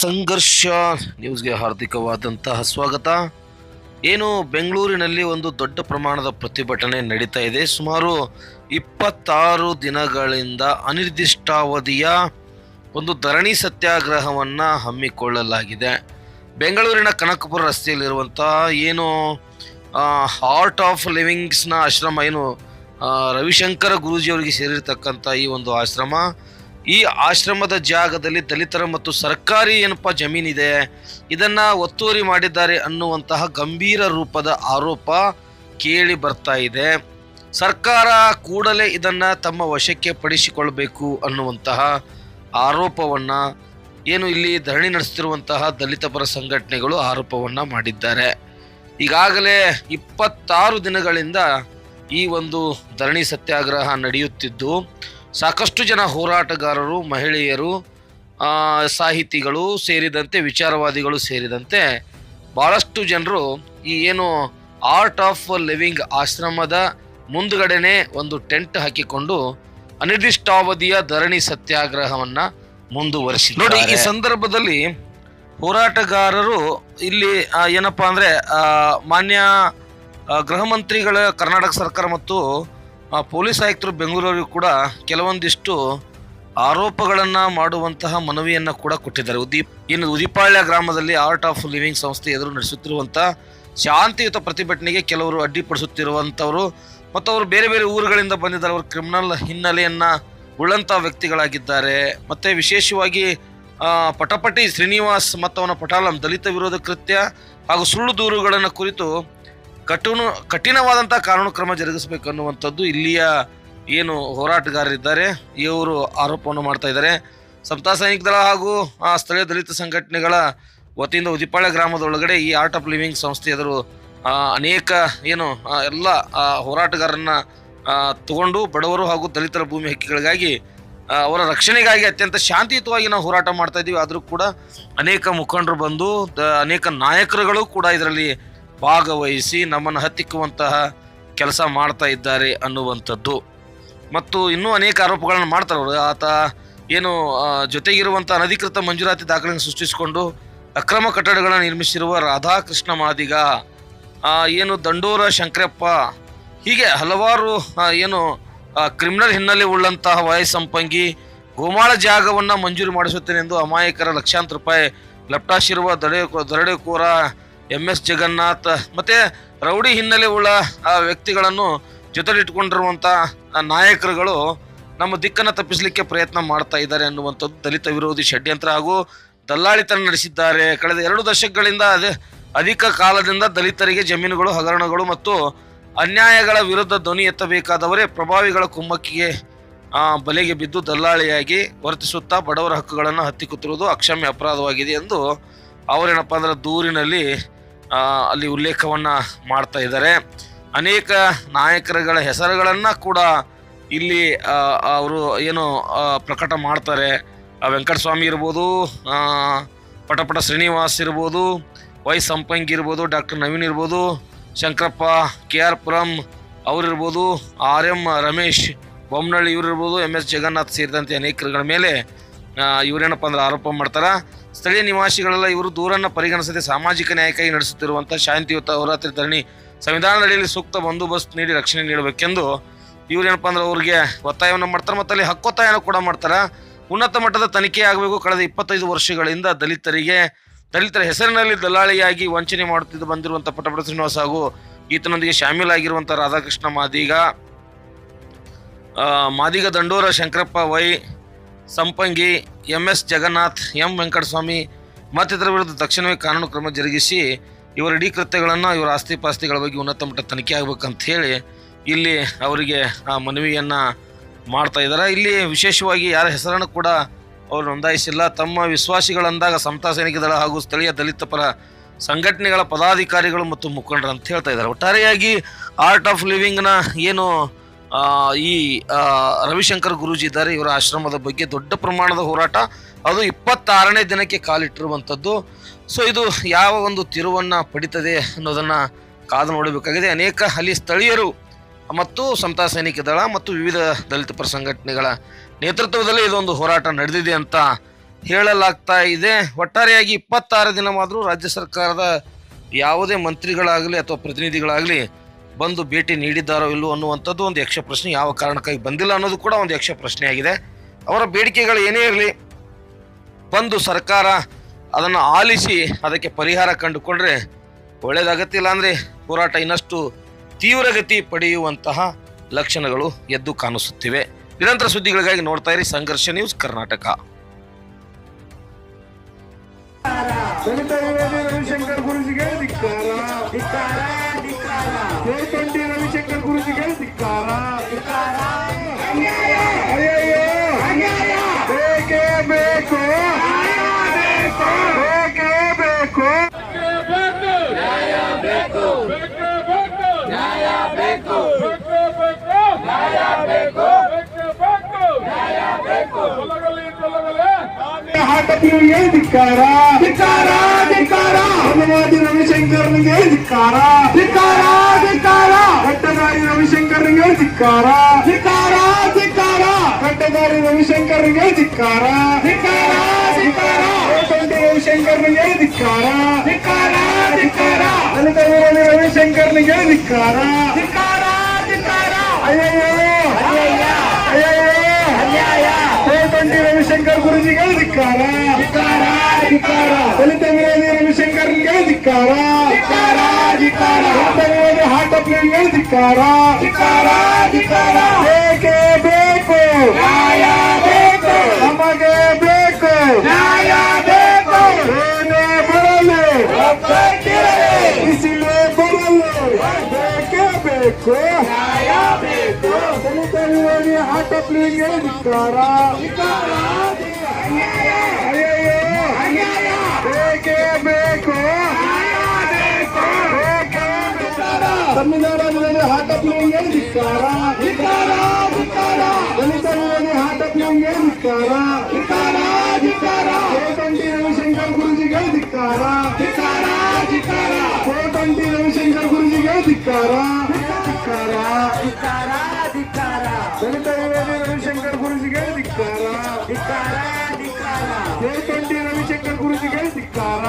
ಸಂಘರ್ಷ ನ್ಯೂಸ್ಗೆ ಹಾರ್ದಿಕವಾದಂತಹ ಸ್ವಾಗತ. ಏನು ಬೆಂಗಳೂರಿನಲ್ಲಿ ಒಂದು ದೊಡ್ಡ ಪ್ರಮಾಣದ ಪ್ರತಿಭಟನೆ ನಡೀತಾ ಇದೆ. ಸುಮಾರು 26 ದಿನಗಳಿಂದ ಅನಿರ್ದಿಷ್ಟಾವಧಿಯ ಒಂದು ಧರಣಿ ಸತ್ಯಾಗ್ರಹವನ್ನು ಹಮ್ಮಿಕೊಳ್ಳಲಾಗಿದೆ. ಬೆಂಗಳೂರಿನ ಕನಕಪುರ ರಸ್ತೆಯಲ್ಲಿರುವಂಥ ಏನು ಹಾರ್ಟ್ ಆಫ್ ಲಿವಿಂಗ್ಸ್ನ ಆಶ್ರಮ, ಏನು ರವಿಶಂಕರ ಗುರೂಜಿಯವರಿಗೆ ಸೇರಿರ್ತಕ್ಕಂಥ ಈ ಒಂದು ಆಶ್ರಮ, ಈ ಆಶ್ರಮದ ಜಾಗದಲ್ಲಿ ದಲಿತರ ಮತ್ತು ಸರ್ಕಾರಿ ಜಮೀನಿದೆ, ಇದನ್ನ ಒತ್ತುವರಿ ಮಾಡಿದ್ದಾರೆ ಅನ್ನುವಂತಹ ಗಂಭೀರ ರೂಪದ ಆರೋಪ ಕೇಳಿ ಬರ್ತಾ ಇದೆ. ಸರ್ಕಾರ ಕೂಡಲೇ ಇದನ್ನ ತಮ್ಮ ವಶಕ್ಕೆ ಪಡಿಸಿಕೊಳ್ಬೇಕು ಅನ್ನುವಂತಹ ಆರೋಪವನ್ನ ಏನು ಇಲ್ಲಿ ಧರಣಿ ನಡೆಸುತ್ತಿರುವಂತಹ ದಲಿತ ಪರ ಸಂಘಟನೆಗಳು ಆರೋಪವನ್ನ ಮಾಡಿದ್ದಾರೆ. ಈಗಾಗಲೇ 26 ದಿನಗಳಿಂದ ಈ ಒಂದು ಧರಣಿ ಸತ್ಯಾಗ್ರಹ ನಡೆಯುತ್ತಿದ್ದು, ಸಾಕಷ್ಟು ಜನ ಹೋರಾಟಗಾರರು, ಮಹಿಳೆಯರು, ಸಾಹಿತಿಗಳು ಸೇರಿದಂತೆ, ವಿಚಾರವಾದಿಗಳು ಸೇರಿದಂತೆ ಭಾಳಷ್ಟು ಜನರು ಈ ಏನು ಆರ್ಟ್ ಆಫ್ ಲಿವಿಂಗ್ ಆಶ್ರಮದ ಮುಂದುಗಡೆನೆ ಒಂದು ಟೆಂಟ್ ಹಾಕಿಕೊಂಡು ಅನಿರ್ದಿಷ್ಟಾವಧಿಯ ಧರಣಿ ಸತ್ಯಾಗ್ರಹವನ್ನು ಮುಂದುವರಿಸಿದ್ದಾರೆ. ನೋಡಿ, ಈ ಸಂದರ್ಭದಲ್ಲಿ ಹೋರಾಟಗಾರರು ಇಲ್ಲಿ ಏನಪ್ಪಾ ಅಂದರೆ ಮಾನ್ಯ ಗೃಹ ಮಂತ್ರಿಗಳ ಕರ್ನಾಟಕ ಸರ್ಕಾರ ಮತ್ತು ಪೊಲೀಸ್ ಆಯುಕ್ತರು ಬೆಂಗಳೂರಿಗೂ ಕೂಡ ಕೆಲವೊಂದಿಷ್ಟು ಆರೋಪಗಳನ್ನು ಮಾಡುವಂತಹ ಮನವಿಯನ್ನು ಕೂಡ ಕೊಟ್ಟಿದ್ದಾರೆ. ಉದಿಪಾಳ್ಯ ಗ್ರಾಮದಲ್ಲಿ ಆರ್ಟ್ ಆಫ್ ಲಿವಿಂಗ್ ಸಂಸ್ಥೆ ಎದುರು ನಡೆಸುತ್ತಿರುವಂಥ ಶಾಂತಿಯುತ ಪ್ರತಿಭಟನೆಗೆ ಕೆಲವರು ಅಡ್ಡಿಪಡಿಸುತ್ತಿರುವಂಥವರು ಮತ್ತು ಅವರು ಬೇರೆ ಬೇರೆ ಊರುಗಳಿಂದ ಬಂದಿದ್ದಾರೆ. ಅವರು ಕ್ರಿಮಿನಲ್ ಹಿನ್ನೆಲೆಯನ್ನು ಉಳ್ಳಂಥ ವ್ಯಕ್ತಿಗಳಾಗಿದ್ದಾರೆ. ಮತ್ತು ವಿಶೇಷವಾಗಿ ಪಟಪಟಿ ಶ್ರೀನಿವಾಸ್ ಮತ್ತು ಅವನ ಪಟಾಲಂ ದಲಿತ ವಿರೋಧ ಕೃತ್ಯ ಹಾಗೂ ಸುಳ್ಳು ದೂರುಗಳನ್ನು ಕುರಿತು ಕಠಿಣವಾದಂಥ ಕಾನೂನು ಕ್ರಮ ಜರುಗಿಸಬೇಕು ಅನ್ನುವಂಥದ್ದು ಇಲ್ಲಿಯ ಏನು ಹೋರಾಟಗಾರರಿದ್ದಾರೆ ಇವರು ಆರೋಪವನ್ನು ಮಾಡ್ತಾ ಇದ್ದಾರೆ. ಸಮತಾ ಸೈನಿಕ ದಳ ಹಾಗೂ ಸ್ಥಳೀಯ ದಲಿತ ಸಂಘಟನೆಗಳ ವತಿಯಿಂದ ಉದಿಪಾಳ್ಯ ಗ್ರಾಮದೊಳಗಡೆ ಈ ಆರ್ಟ್ ಆಫ್ ಲಿವಿಂಗ್ ಸಂಸ್ಥೆ ಎದುರು ಅನೇಕ ಎಲ್ಲ ಹೋರಾಟಗಾರರನ್ನ ತಗೊಂಡು ಬಡವರು ಹಾಗೂ ದಲಿತರ ಭೂಮಿ ಹಕ್ಕಿಗಳಿಗಾಗಿ ಅವರ ರಕ್ಷಣೆಗಾಗಿ ಅತ್ಯಂತ ಶಾಂತಿಯುತವಾಗಿ ನಾವು ಹೋರಾಟ ಮಾಡ್ತಾ ಇದ್ದೀವಿ. ಆದರೂ ಕೂಡ ಅನೇಕ ಮುಖಂಡರು ಬಂದು ಅನೇಕ ನಾಯಕರುಗಳು ಕೂಡ ಇದರಲ್ಲಿ ಭಾಗವಹಿಸಿ ನಮ್ಮನ್ನು ಹತ್ತಿಕ್ಕುವಂತಹ ಕೆಲಸ ಮಾಡ್ತಾ ಇದ್ದಾರೆ ಅನ್ನುವಂಥದ್ದು ಮತ್ತು ಇನ್ನೂ ಅನೇಕ ಆರೋಪಗಳನ್ನು ಮಾಡ್ತಾರೆ ಅವರು. ಆತ ಏನು ಜೊತೆಗಿರುವಂಥ ಅನಧಿಕೃತ ಮಂಜೂರಾತಿ ದಾಖಲೆಯನ್ನು ಸೃಷ್ಟಿಸಿಕೊಂಡು ಅಕ್ರಮ ಕಟ್ಟಡಗಳನ್ನು ನಿರ್ಮಿಸಿರುವ ರಾಧಾಕೃಷ್ಣ ಮಾದಿಗ, ಏನು ದಂಡೋರ ಶಂಕರಪ್ಪ, ಹೀಗೆ ಹಲವಾರು ಏನು ಕ್ರಿಮಿನಲ್ ಹಿನ್ನೆಲೆ ಉಳ್ಳಂತಹ ವಯಸ್ಸಂಪಂಗಿ ಗೋಮಾಳ ಜಾಗವನ್ನು ಮಂಜೂರು ಮಾಡಿಸುತ್ತೇನೆ ಎಂದು ಅಮಾಯಕರ ಲಕ್ಷಾಂತರ ರೂಪಾಯಿ ಲಪ್ಟಾಶಿರುವ ದರೋಡೆಕೋರ MS ಜಗನ್ನಾಥ್ ಮತ್ತು ರೌಡಿ ಹಿನ್ನೆಲೆ ಉಳ್ಳ ವ್ಯಕ್ತಿಗಳನ್ನು ಜೊತೆಲಿಟ್ಕೊಂಡಿರುವಂಥ ನಾಯಕರುಗಳು ನಮ್ಮ ದಿಕ್ಕನ್ನು ತಪ್ಪಿಸಲಿಕ್ಕೆ ಪ್ರಯತ್ನ ಮಾಡ್ತಾ ಇದ್ದಾರೆ ಅನ್ನುವಂಥದ್ದು ದಲಿತ ವಿರೋಧಿ ಷಡ್ಯಂತ್ರ ಹಾಗೂ ದಲ್ಲಾಳಿತನ ನಡೆಸಿದ್ದಾರೆ. ಕಳೆದ 2 ದಶಕಗಳಿಂದ ಅಧಿಕ ಕಾಲದಿಂದ ದಲಿತರಿಗೆ ಜಮೀನುಗಳು, ಹಗರಣಗಳು ಮತ್ತು ಅನ್ಯಾಯಗಳ ವಿರುದ್ಧ ಧ್ವನಿ ಎತ್ತಬೇಕಾದವರೇ ಪ್ರಭಾವಿಗಳ ಕುಮ್ಮಕ್ಕಿಗೆ ಬಲೆಗೆ ಬಿದ್ದು ದಲ್ಲಾಳಿಯಾಗಿ ವರ್ತಿಸುತ್ತಾ ಬಡವರ ಹಕ್ಕುಗಳನ್ನು ಹತ್ತಿಕ್ಕುತ್ತಿರುವುದು ಅಕ್ಷಮ್ಯ ಅಪರಾಧವಾಗಿದೆ ಎಂದು ಅವರೇನಪ್ಪ ಅಂದ್ರೆ ದೂರಿನಲ್ಲಿ ಅಲ್ಲಿ ಉಲ್ಲೇಖವನ್ನು ಮಾಡ್ತಾ ಇದ್ದಾರೆ. ಅನೇಕ ನಾಯಕರುಗಳ ಹೆಸರುಗಳನ್ನು ಕೂಡ ಇಲ್ಲಿ ಅವರು ಏನು ಪ್ರಕಟ ಮಾಡ್ತಾರೆ. ವೆಂಕಟಸ್ವಾಮಿ ಇರ್ಬೋದು, ಪಟಪಟ ಶ್ರೀನಿವಾಸ್ ಇರ್ಬೋದು, ವೈ ಸಂಪಂಗಿ ಇರ್ಬೋದು, ಡಾಕ್ಟರ್ ನವೀನ್ ಇರ್ಬೋದು, Shankarappa, KR Puram ಅವರಿರ್ಬೋದು, RM Ramesh Bommanahalli ಇವರಿರ್ಬೋದು, MS Jagannath ಸೇರಿದಂತೆ ಅನೇಕರುಗಳ ಮೇಲೆ ಇವರೇನಪ್ಪ ಅಂದ್ರೆ ಆರೋಪ ಮಾಡ್ತಾರೆ. ಸ್ಥಳೀಯ ನಿವಾಸಿಗಳೆಲ್ಲ ಇವರು ದೂರನ್ನು ಪರಿಗಣಿಸದೆ ಸಾಮಾಜಿಕ ನ್ಯಾಯಕ್ಕಾಗಿ ನಡೆಸುತ್ತಿರುವಂಥ ಶಾಂತಿಯುತ ಹೋರಾಟ ಧರಣಿ ಸಂವಿಧಾನದಡಿಯಲ್ಲಿ ಸೂಕ್ತ ಬಂದೋಬಸ್ತ್ ನೀಡಿ ರಕ್ಷಣೆ ನೀಡಬೇಕೆಂದು ಇವರೇನಪ್ಪ ಅಂದ್ರೆ ಅವ್ರಿಗೆ ಒತ್ತಾಯವನ್ನು ಮಾಡ್ತಾರೆ ಮತ್ತು ಅಲ್ಲಿ ಹಕ್ಕೊತ್ತಾಯನ ಕೂಡ ಮಾಡ್ತಾರೆ. ಉನ್ನತ ಮಟ್ಟದ ತನಿಖೆ ಆಗಬೇಕು. ಕಳೆದ 25 ವರ್ಷಗಳಿಂದ ದಲಿತರ ಹೆಸರಿನಲ್ಲಿ ದಲ್ಲಾಳಿಯಾಗಿ ವಂಚನೆ ಮಾಡುತ್ತಿದ್ದು ಬಂದಿರುವಂಥ ಪಟಪಟ ಶ್ರೀನಿವಾಸ್ ಹಾಗೂ ಈತನೊಂದಿಗೆ ಶಾಮೀಲಾಗಿರುವಂಥ Radhakrishna Madiga Dandora Shankarappa, Y Sampangi, MS Jagannath, M Venkataswamy ಮತ್ತಿತರ ವಿರುದ್ಧ ತಕ್ಷಣವೇ ಕಾನೂನು ಕ್ರಮ ಜರುಗಿಸಿ ಇವರ ಇಡೀ ಕೃತ್ಯಗಳನ್ನು, ಇವರ ಆಸ್ತಿ ಪಾಸ್ತಿಗಳ ಬಗ್ಗೆ ಉನ್ನತ ಮಟ್ಟ ತನಿಖೆ ಆಗಬೇಕಂತ ಹೇಳಿ ಇಲ್ಲಿ ಅವರಿಗೆ ಮನವಿಯನ್ನು ಮಾಡ್ತಾ ಇದ್ದಾರೆ. ಇಲ್ಲಿ ವಿಶೇಷವಾಗಿ ಯಾರ ಹೆಸರನ್ನು ಕೂಡ ಅವರು ನೋಂದಾಯಿಸಿಲ್ಲ. ತಮ್ಮ ವಿಶ್ವಾಸಿಗಳಂದಾಗ ಸಮತಾ ಸೈನಿಕ ದಳ ಹಾಗೂ ಸ್ಥಳೀಯ ದಲಿತ ಪರ ಸಂಘಟನೆಗಳ ಪದಾಧಿಕಾರಿಗಳು ಮತ್ತು ಮುಖಂಡರು ಅಂತ ಹೇಳ್ತಾ ಇದ್ದಾರೆ. ಒಟ್ಟಾರೆಯಾಗಿ ಆರ್ಟ್ ಆಫ್ ಲಿವಿಂಗ್ನ ಏನು ಈ ರವಿಶಂಕರ್ ಗುರೂಜಿ ಇದ್ದಾರೆ, ಇವರ ಆಶ್ರಮದ ಬಗ್ಗೆ ದೊಡ್ಡ ಪ್ರಮಾಣದ ಹೋರಾಟ, ಅದು 26ನೇ ದಿನಕ್ಕೆ ಕಾಲಿಟ್ಟಿರುವಂಥದ್ದು. ಸೊ ಇದು ಯಾವ ಒಂದು ತಿರುವನ್ನು ಪಡಿತದೆ ಅನ್ನೋದನ್ನು ಕಾದು ನೋಡಬೇಕಾಗಿದೆ. ಅನೇಕ ಅಲ್ಲಿ ಸ್ಥಳೀಯರು ಮತ್ತು ಸಮತಾ ಸೈನಿಕ ದಳ ಮತ್ತು ವಿವಿಧ ದಲಿತ ಪರ ಸಂಘಟನೆಗಳ ನೇತೃತ್ವದಲ್ಲಿ ಇದೊಂದು ಹೋರಾಟ ನಡೆದಿದೆ ಅಂತ ಹೇಳಲಾಗ್ತಾ ಇದೆ. ಒಟ್ಟಾರೆಯಾಗಿ 26 ದಿನವಾದರೂ ರಾಜ್ಯ ಸರ್ಕಾರದ ಯಾವುದೇ ಮಂತ್ರಿಗಳಾಗಲಿ ಅಥವಾ ಪ್ರತಿನಿಧಿಗಳಾಗಲಿ ಬಂದು ಭೇಟಿ ನೀಡಿದ್ದಾರೋ ಇಲ್ಲೋ ಅನ್ನುವಂಥದ್ದು ಒಂದು ಯಕ್ಷ ಪ್ರಶ್ನೆ. ಯಾವ ಕಾರಣಕ್ಕಾಗಿ ಬಂದಿಲ್ಲ ಅನ್ನೋದು ಕೂಡ ಒಂದು ಯಕ್ಷ ಪ್ರಶ್ನೆ ಆಗಿದೆ. ಅವರ ಬೇಡಿಕೆಗಳು ಏನೇ ಇರಲಿ, ಬಂದು ಸರ್ಕಾರ ಅದನ್ನು ಆಲಿಸಿ ಅದಕ್ಕೆ ಪರಿಹಾರ ಕಂಡುಕೊಂಡ್ರೆ ಒಳ್ಳೆಯದಾಗತ್ತಿಲ್ಲ ಅಂದರೆ ಹೋರಾಟ ಇನ್ನಷ್ಟು ತೀವ್ರಗತಿ ಪಡೆಯುವಂತಹ ಲಕ್ಷಣಗಳು ಎದ್ದು ಕಾಣಿಸುತ್ತಿವೆ. ನಿರಂತರ ಸುದ್ದಿಗಳಿಗಾಗಿ ನೋಡ್ತಾ ಇರಿ ಸಂಘರ್ಷ ನ್ಯೂಸ್ ಕರ್ನಾಟಕ. ರವಿಶಂಕರ್ ಗುರುಜಿಗೆ ಧಿಕ್ಕಾರ, ರವಿಶಂಕರ್ ಗುರುಜಿಗೆ ಧಿಕ್ಕಾರ. ಅಯ್ಯಯ್ಯೋ, ಬೇಕೇ ಬೇಕು, ಬೇಕೇ ಬೇಕು, ನ್ಯಾಯ ಬೇಕು, ನ್ಯಾಯ ಬೇಕು, ನ್ಯಾಯ ಬೇಕು, ನ್ಯಾಯ ಬೇಕು. ಹಾಟಪ್ಪಿಗೆ ಧಿಕ್ಕಾರ, ಧಿಕ್ಕಾರ, ಧಿಕ್ಕಾರ. ಹನುಮಾದಿ ರವಿಶಂಕರ್ನಿಗೆ ಧಿಕ್ಕಾರ, ಧಿಕ್ಕಾರ, ಧಿಕ್ಕಾರ. ಕಟ್ಟದಾರಿ ರವಿಶಂಕರ್ನಿಗೆ ಧಿಕ್ಕಾರ, ಧಿಕ್ಕಾರ, ಧಿಕ್ಕಾರ. ಕಟ್ಟದಾರಿ ರವಿಶಂಕರ್ನಿಗೆ ಧಿಕ್ಕಾರ, ಧಿಕ್ಕಾರ, ಧಿಕ್ಕಾರ. ರವಿಶಂಕರ್ನಿಗೆ ಧಿಕ್ಕಾರ, ಧಿಕ್ಕಾರ, ಧಿಕ್ಕಾರ. ದಲಿತ ವಿರೋಧಿ ರವಿಶಂಕರ್ನಿಗೆ ಧಿಕ್ಕಾರ, ಧಿಕ್ಕಾರ, ಧಿಕ್ಕಾರ. ಅಯ್ಯಯ್ಯೋ, ಅಯ್ಯಯ್ಯೋ, ರವಿಶಂಕರ್ ಗುರುಜಿಗೆ ಧಿಕ್ಕಾರ, ಧಿಕ್ಕಾರ, ಧಿಕ್ಕಾರ. ದಲಿತ ವಿರೋಧಿ ರವಿಶಂಕರ್ಗೆ ಧಿಕ್ಕಾರ, ಧಿಕ್ಕಾರ, ಧಿಕ್ಕಾರ. ದಲಿತ ವಿರೋಧಿ ಹಾಟಪ್ಪಿಗೆ ಧಿಕ್ಕಾರ, ಧಿಕ್ಕಾರ, ಧಿಕ್ಕಾರ. ಬೇಕೇ ಬೇಕು, ನ್ಯಾಯ ಬೇಕು, ನಮಗೆ ಬೇಕು, ನ್ಯಾಯ ಬೇಕು. ಏನೇ ಬರಲಿ, ಬಿಸಿಲೇ ಬರಲಿ, ಬೇಕೇ ಬೇಕು, ನ್ಯಾಯ ಬೇಕು. ದಲಿತ ವಿರೋಧಿ ಹಾಟಪ್ಪಿಗೆ ಧಿಕ್ಕಾರ, ಧಿಕ್ಕಾರ. ಬೇಕೇ ಬೇಕು, ಸಂವಿಧಾನ ವಿರೋಧಿ ಹಾಟಪ್ಪಿಗೆ ಧಿಕ್ಕಾರ, ಧಿಕ್ಕಾರ, ಧಿಕ್ಕಾರ. ದಲಿತ ವಿರೋಧಿ ಹಾಟಪ್ಪಿಗೆ ಧಿಕ್ಕಾರ, ಧಿಕ್ಕಾರ, ಧಿಕ್ಕಾರ. ಕೋಟಂಟಿ ರವಿಶಂಕರ್ ಗುರುಜಿಗೆ ಧಿಕ್ಕಾರ, ಧಿಕ್ಕಾರ, ಧಿಕ್ಕಾರ. ಕೋಟಂಟಿ ರವಿಶಂಕರ್ ಗುರುಜಿಗೆ ಧಿಕ್ಕಾರ, ಧಿಕ್ಕಾರ, ಧಿಕ್ಕಾರ, ಧಿಕ್ಕಾರ. ದಲಿತ ವಿರೋಧಿ ರವಿಶಂಕರ್ ಗುರುಜಿಗೆ ಧಿಕ್ಕಾರ, ಧಿಕ್ಕಾರ, ಧಿಕ್ಕಾರ. ಕೋಟಂಟಿ ರವಿಶಂಕರ್ ಗುರುಜಿಗೆ ಧಿಕ್ಕಾರ.